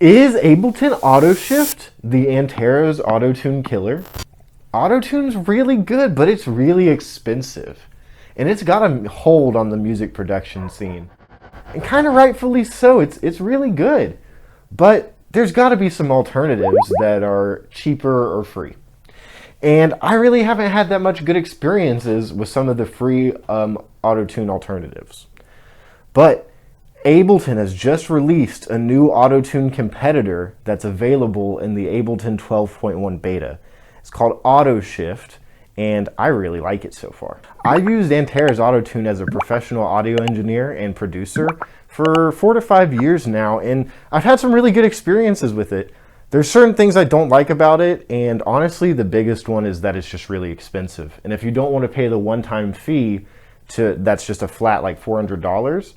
Is Ableton Autoshift the Antares Autotune killer? Autotune's really good, but it's really expensive. And it's got a hold on the music production scene. And kind of rightfully so, it's really good. But there's got to be some alternatives that are cheaper or free. And I really haven't had that much good experiences with some of the free Autotune alternatives. But Ableton has just released a new Autotune competitor that's available in the Ableton 12.1 beta. It's called Autoshift, and I really like it so far. I've used Antares Autotune as a professional audio engineer and producer for 4 to 5 years now, and I've had some really good experiences with it. There's certain things I don't like about it, and honestly, the biggest one is that it's just really expensive. And if you don't want to pay the one-time fee that's just a flat like $400,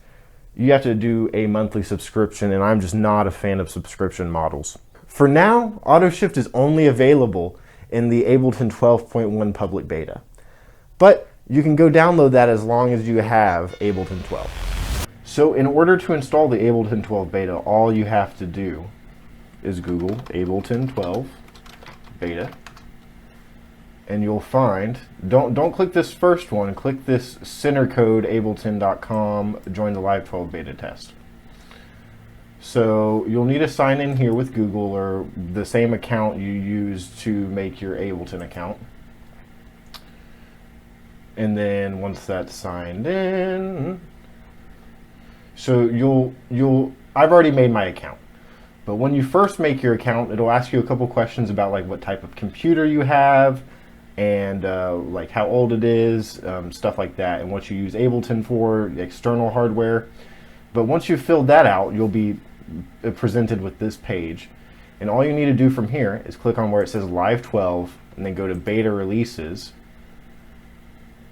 you have to do a monthly subscription, and I'm just not a fan of subscription models. For now, Autoshift is only available in the Ableton 12.1 public beta. But you can go download that as long as you have Ableton 12. So in order to install the Ableton 12 beta, all you have to do is Google Ableton 12 beta. And you'll find, don't click this first one, click this center code ableton.com, join the live 12 beta test. So you'll need to sign in here with Google or the same account you used to make your Ableton account. And then once that's signed in, so I've already made my account. But when you first make your account, it'll ask you a couple questions about like what type of computer you have, and like how old it is, stuff like that, and what you use Ableton for, external hardware. But once you've filled that out, you'll be presented with this page. And all you need to do from here is click on where it says Live 12, and then go to Beta Releases.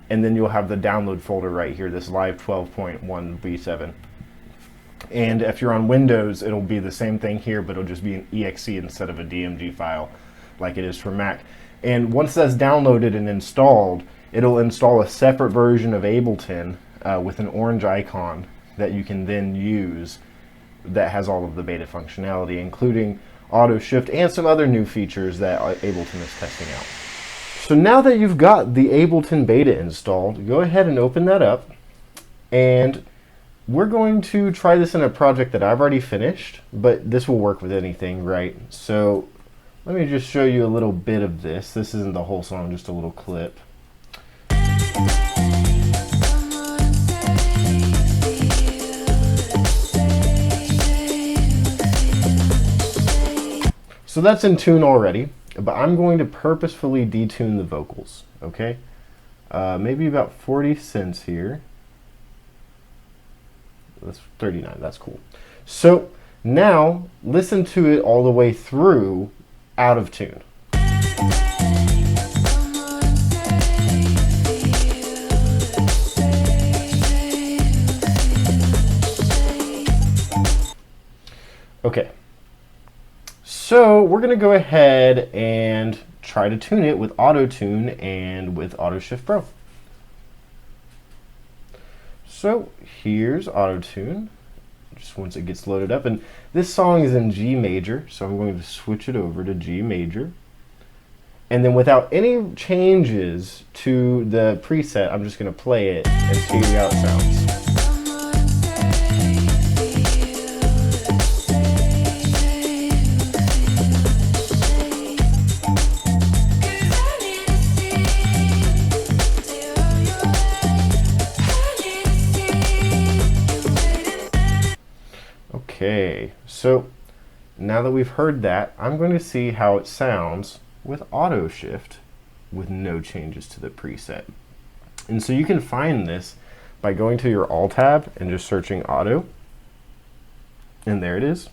And then you'll have the download folder right here, this Live 12.1 V7. And if you're on Windows, it'll be the same thing here, but it'll just be an exe instead of a DMG file like it is for Mac. And once that's downloaded and installed, it'll install a separate version of Ableton with an orange icon that you can then use that has all of the beta functionality, including Autoshift and some other new features that Ableton is testing out. So now that you've got the Ableton beta installed, go ahead and open that up. And we're going to try this in a project that I've already finished, but this will work with anything, right? So let me just show you a little bit of this. This isn't the whole song, just a little clip. So that's in tune already, but I'm going to purposefully detune the vocals, okay? Maybe about 40 cents here. That's 39, that's cool. So now listen to it all the way through out of tune. Okay, so we're going to go ahead and try to tune it with Autotune and with Autoshift Pro. So here's Autotune, just once it gets loaded up, and this song is in G major, so I'm going to switch it over to G major. And then without any changes to the preset, I'm just going to play it and see how it sounds. Okay, so now that we've heard that, I'm going to see how it sounds with Autoshift with no changes to the preset. And so you can find this by going to your Alt tab and just searching Auto. And there it is.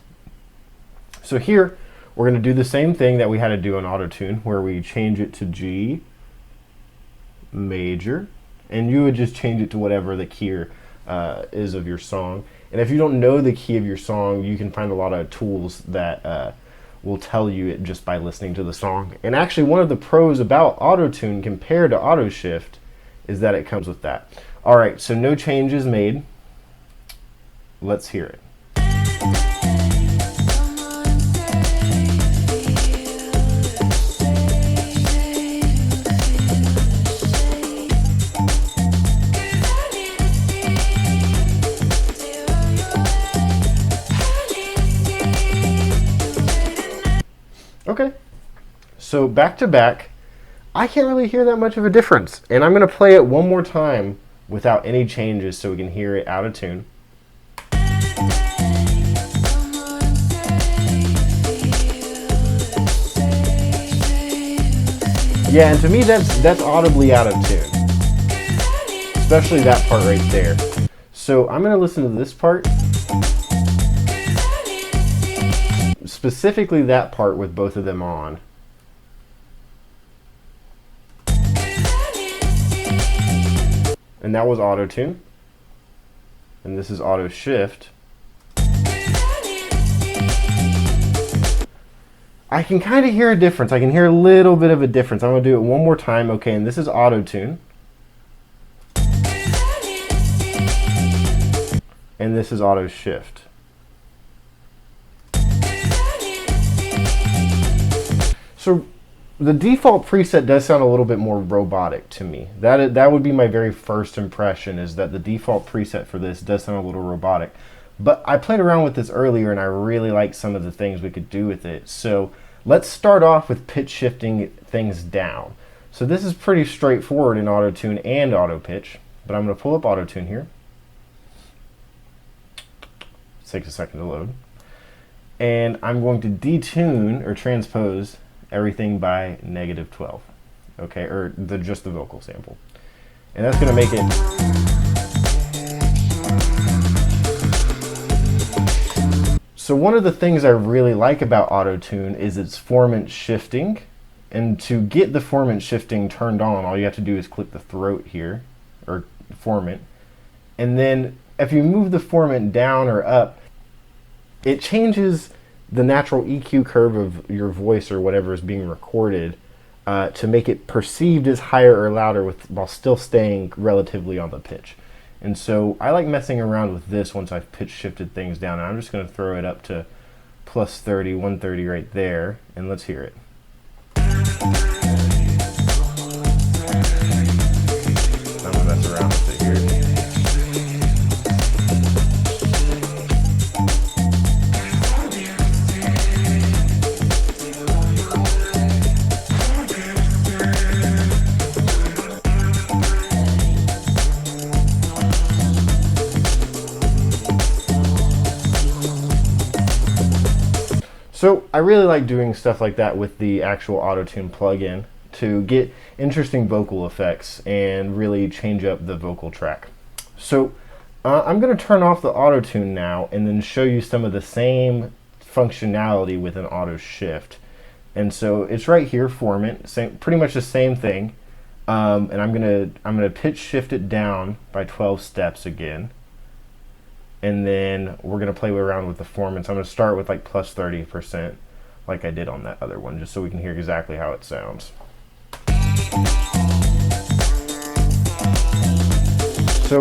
So here, we're going to do the same thing that we had to do on Autotune, where we change it to G major, and you would just change it to whatever the key is of your song. And if you don't know the key of your song, you can find a lot of tools that will tell you it just by listening to the song. And actually, one of the pros about Autotune compared to Autoshift is that it comes with that. All right, so no changes made. Let's hear it. Okay, so back to back, I can't really hear that much of a difference. And I'm going to play it one more time without any changes so we can hear it out of tune. Yeah, and to me that's audibly out of tune. Especially that part right there. So I'm going to listen to this part. Specifically that part with both of them on. And that was Autotune. And this is Autoshift. I can kind of hear a difference. I can hear a little bit of a difference. I'm going to do it one more time. Okay, and this is Autotune. And this is Autoshift. So the default preset does sound a little bit more robotic to me. That would be my very first impression, is that the default preset for this does sound a little robotic. But I played around with this earlier and I really like some of the things we could do with it. So let's start off with pitch shifting things down. So this is pretty straightforward in Autotune and Auto Pitch, but I'm going to pull up Autotune here. It takes a second to load. And I'm going to detune or transpose everything by -12. Okay, or just the vocal sample. And that's going to make it. So one of the things I really like about Autotune is its formant shifting. And to get the formant shifting turned on, all you have to do is click the throat here, or formant. And then if you move the formant down or up, it changes the natural EQ curve of your voice or whatever is being recorded to make it perceived as higher or louder while still staying relatively on the pitch. And so I like messing around with this once I've pitch shifted things down. And I'm just going to throw it up to +30, 130 right there, and let's hear it. I'm going to mess around with it here. So I really like doing stuff like that with the actual Autotune plugin to get interesting vocal effects and really change up the vocal track. So I'm going to turn off the Autotune now and then show you some of the same functionality with an Autoshift. And so it's right here, formant, pretty much the same thing. And I'm gonna pitch shift it down by 12 steps again. And then we're going to play around with the formants. I'm going to start with like +30% like I did on that other one, just so we can hear exactly how it sounds. So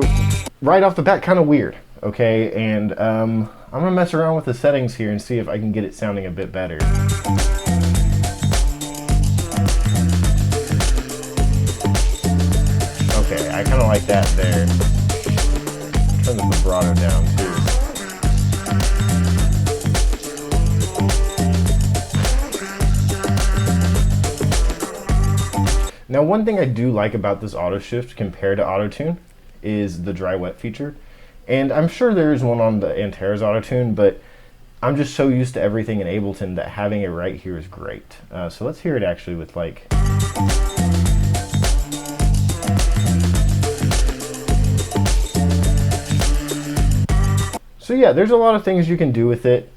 right off the bat, kind of weird, okay? And I'm going to mess around with the settings here and see if I can get it sounding a bit better. Okay, I kind of like that there. Turn the vibrato down too. Now one thing I do like about this Autoshift compared to Autotune is the dry wet feature. And I'm sure there is one on the Antares Autotune, but I'm just so used to everything in Ableton that having it right here is great. So let's hear it actually with like... So yeah, there's a lot of things you can do with it.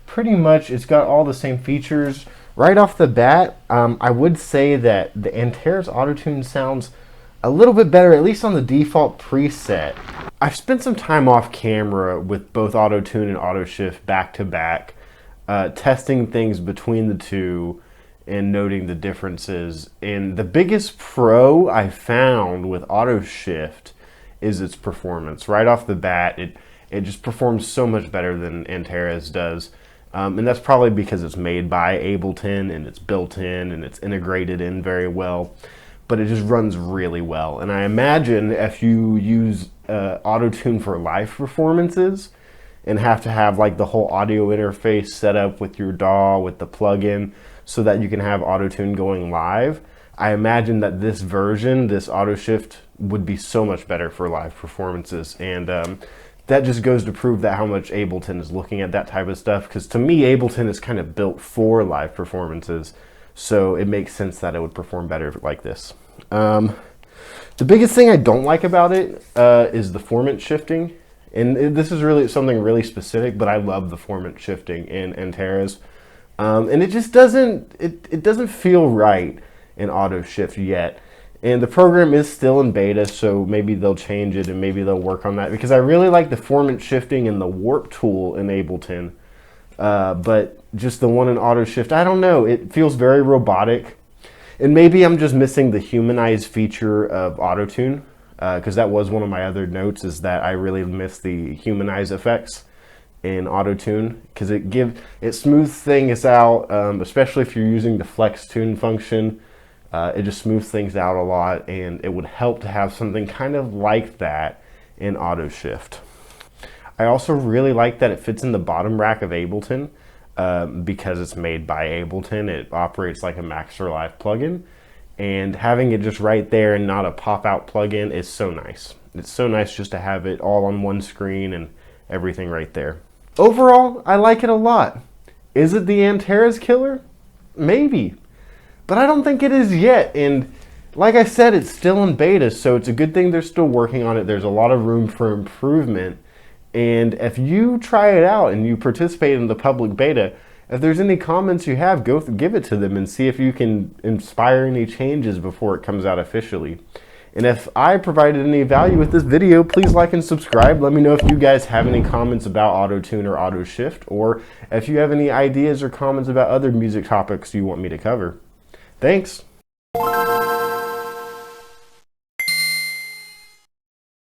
Pretty much it's got all the same features. Right off the bat, I would say that the Antares Autotune sounds a little bit better, at least on the default preset. I've spent some time off camera with both Autotune and Autoshift back to back, testing things between the two and noting the differences. And the biggest pro I found with Autoshift is its performance. Right off the bat, it just performs so much better than Antares does. And that's probably because it's made by Ableton and it's built in and it's integrated in very well. But it just runs really well. And I imagine if you use Autotune for live performances, and have to have like the whole audio interface set up with your DAW, with the plugin, so that you can have Autotune going live, I imagine that this version, this Autoshift, would be so much better for live performances. And that just goes to prove that how much Ableton is looking at that type of stuff, because to me, Ableton is kind of built for live performances, so it makes sense that it would perform better like this. The biggest thing I don't like about it is the formant shifting. And this is really something really specific, but I love the formant shifting in Antares. And it just doesn't, it doesn't feel right in Autoshift yet. And the program is still in beta, so maybe they'll change it and maybe they'll work on that, because I really like the formant shifting and the warp tool in Ableton. But just the one in Autoshift, I don't know, it feels very robotic. And maybe I'm just missing the humanize feature of Autotune, because that was one of my other notes, is that I really miss the humanize effects in Autotune, because it smooths things out, especially if you're using the flex tune function. It just smooths things out a lot, and it would help to have something kind of like that in Autoshift. I also really like that it fits in the bottom rack of Ableton. Because it's made by Ableton, it operates like a Master Live plugin, and having it just right there and not a pop-out plugin is so nice. It's so nice just to have it all on one screen and everything right there. Overall, I like it a lot. Is it the Antares killer? Maybe, but I don't think it is yet. And like I said, it's still in beta, so it's a good thing they're still working on it. There's a lot of room for improvement. And if you try it out and you participate in the public beta, if there's any comments you have, go give it to them and see if you can inspire any changes before it comes out officially. And if I provided any value with this video, please like and subscribe. Let me know if you guys have any comments about Autotune or Autoshift, or if you have any ideas or comments about other music topics you want me to cover. Thanks.